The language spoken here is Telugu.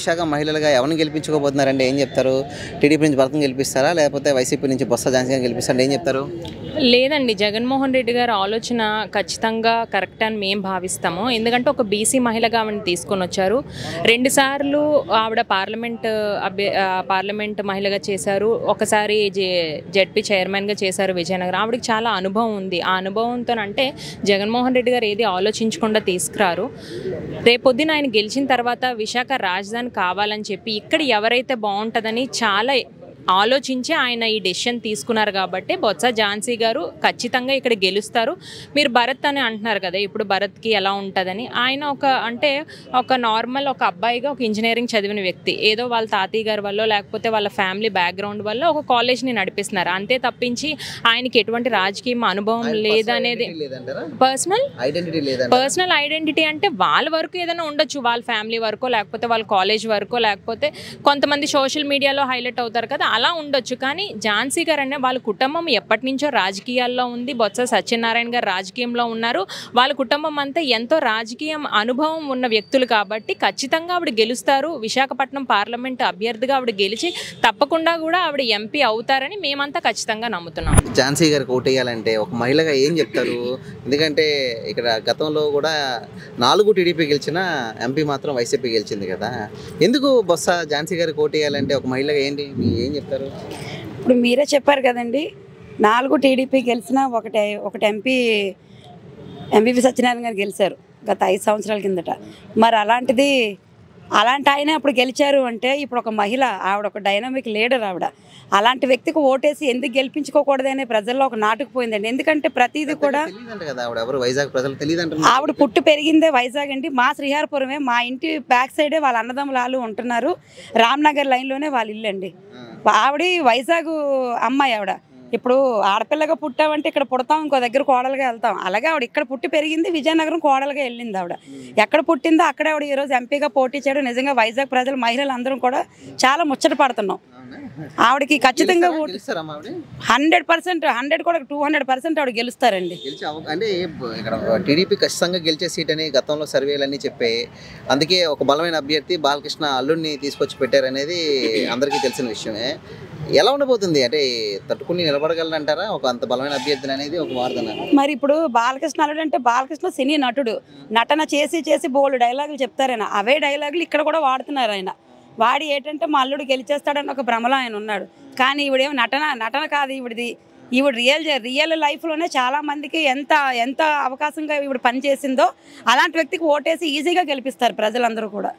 విశాఖ మహిళలుగా ఎవరిని గెలిపించుకోబోతున్నారంటే ఏం చెప్తారు? టీడీపీ నుంచి భరత్ని గెలిపిస్తారా, లేకపోతే వైసీపీ నుంచి బొత్స ఝాన్సీ గారిని గెలిపిస్తారా? ఏం చెప్తారు? లేదండి, జగన్మోహన్ రెడ్డి గారి ఆలోచన ఖచ్చితంగా కరెక్ట్ అని మేము భావిస్తాము. ఎందుకంటే ఒక బీసీ మహిళగా ఆవిడని తీసుకొని వచ్చారు. 2 సార్లు ఆవిడ పార్లమెంట్ మహిళగా చేశారు. ఒకసారి జెడ్పీ చైర్మన్గా చేశారు విజయనగరం. ఆవిడకి చాలా అనుభవం ఉంది. ఆ అనుభవంతో అంటే జగన్మోహన్ రెడ్డి గారు ఏది ఆలోచించకుండా తీసుకురారు. రేపొద్దున ఆయన గెలిచిన తర్వాత విశాఖ రాజధాని కావాలని చెప్పి ఇక్కడ ఎవరైతే బాగుంటుందని చాలా ఆలోచించి ఆయన ఈ డెసిషన్ తీసుకున్నారు. కాబట్టి బొత్స ఝాన్సీ గారు ఖచ్చితంగా ఇక్కడ గెలుస్తారు. మీరు భరత్ అని అంటున్నారు కదా, ఇప్పుడు భరత్కి ఎలా ఉంటుందని. ఆయన ఒక నార్మల్ ఒక అబ్బాయిగా ఒక ఇంజనీరింగ్ చదివిన వ్యక్తి ఏదో వాళ్ళ తాతయ్య గారి వల్ల లేకపోతే వాళ్ళ ఫ్యామిలీ బ్యాక్గ్రౌండ్ వల్ల ఒక కాలేజ్ని నడిపిస్తున్నారు. అంతే తప్పించి ఆయనకి ఎటువంటి రాజకీయ అనుభవం లేదనేది పర్సనల్ ఐడెంటిటీ అంటే వాళ్ళ వరకు ఏదైనా ఉండొచ్చు, వాళ్ళ ఫ్యామిలీ వరకు లేకపోతే వాళ్ళ కాలేజ్ వరకు లేకపోతే కొంతమంది సోషల్ మీడియాలో హైలైట్ అవుతారు కదా, అలా ఉండొచ్చు. కానీ ఝాన్సీ గారు అనే వాళ్ళ కుటుంబం ఎప్పటి నుంచో రాజకీయాల్లో ఉంది. బొత్స సత్యనారాయణ గారు రాజకీయంలో ఉన్నారు. వాళ్ళ కుటుంబం అంతా ఎంతో రాజకీయ అనుభవం ఉన్న వ్యక్తులు కాబట్టి ఖచ్చితంగా ఆవిడ గెలుస్తారు. విశాఖపట్నం పార్లమెంట్ అభ్యర్థిగా ఆవిడ గెలిచి తప్పకుండా కూడా ఆవిడ ఎంపీ అవుతారని మేమంతా ఖచ్చితంగా నమ్ముతున్నాం. ఝాన్సీ గారికి ఓటు వేయాలంటే ఒక మహిళగా ఏం చెప్తారు? ఎందుకంటే ఇక్కడ గతంలో కూడా 4 టీడీపీ గెలిచిన ఎంపీ మాత్రం వైసీపీ గెలిచింది కదా. ఎందుకు బొత్స ఝాన్సీ గారికి ఓటు వేయాలంటే ఒక మహిళగా ఏంటి ఏం చెప్తారు? ఇప్పుడు మీరే చెప్పారు కదండి, 4 టీడీపీ గెలిచినా ఒకటి ఎంపీపీ సత్యనారాయణ గారు గెలిచారు గత 5 సంవత్సరాల కిందట. మరి అలాంటి ఆయన అప్పుడు గెలిచారు అంటే ఇప్పుడు ఒక మహిళ, ఆవిడ ఒక డైనమిక్ లీడర్. ఆవిడ అలాంటి వ్యక్తికి ఓటేసి ఎందుకు గెలిపించుకోకూడదని ప్రజల్లో ఒక నాటుకుపోయిందండి. ఎందుకంటే ప్రతిదీ కూడా ఆవిడ పుట్టి పెరిగిందే వైజాగ్ అండి. మా శ్రీహరిపురమే, మా ఇంటి బ్యాక్ సైడే వాళ్ళ అన్నదమ్ములు ఉంటున్నారు. రామ్నగర్ లైన్లోనే వాళ్ళ ఇల్లు అండి. ఆవిడ వైజాగ్ అమ్మాయి. ఆవిడ ఇప్పుడు ఆడపిల్లగా పుట్టామంటే ఇక్కడ పుడతాం, ఇంకో దగ్గర కోడలుగా వెళ్తాం. అలాగే ఆవిడ ఇక్కడ పుట్టి పెరిగింది, విజయనగరం కోడలుగా వెళ్ళింది. ఆవిడ ఎక్కడ పుట్టిందో అక్కడే ఆవిడ ఈరోజు ఎంపీగా పోటీ చేయడం నిజంగా వైజాగ్ ప్రజలు, మహిళలు అందరం కూడా చాలా ముచ్చట పడుతున్నాం. ఆవిడకి ఖచ్చితంగా 100%, 100 కూడా 200% ఆవిడ గెలుస్తారండి. అంటే ఇక్కడ టీడీపీ ఖచ్చితంగా గెలిచే సీట్ అని గతంలో సర్వేలు అన్నీ చెప్పాయి. అందుకే ఒక బలమైన అభ్యర్థి బాలకృష్ణ అల్లుడిని తీసుకొచ్చి పెట్టారనేది అందరికీ తెలిసిన విషయమే. ఎలా ఉండబోతుంది? అంటే తట్టుకుని నిలబడగలరంటారా ఒక అంత బలమైన అభ్యర్థిని అనేది ఒక వార్తన? మరి ఇప్పుడు బాలకృష్ణ అల్లుడు అంటే బాలకృష్ణ సినీ నటుడు, నటన చేసి బోల్డ్ డైలాగులు చెప్తారైనా. అవే డైలాగులు ఇక్కడ కూడా వాడుతున్నారు ఆయన. వాడి ఏంటంటే మా అల్లుడు గెలిచేస్తాడని ఒక భ్రమలో ఆయన ఉన్నాడు. కానీ ఈవిడేమో నటన కాదు ఈవిడ రియల్ లైఫ్లోనే చాలా మందికి ఎంత అవకాశంగా ఈవిడ పనిచేసిందో అలాంటి వ్యక్తికి ఓటేసి ఈజీగా గెలిపిస్తారు ప్రజలందరూ కూడా.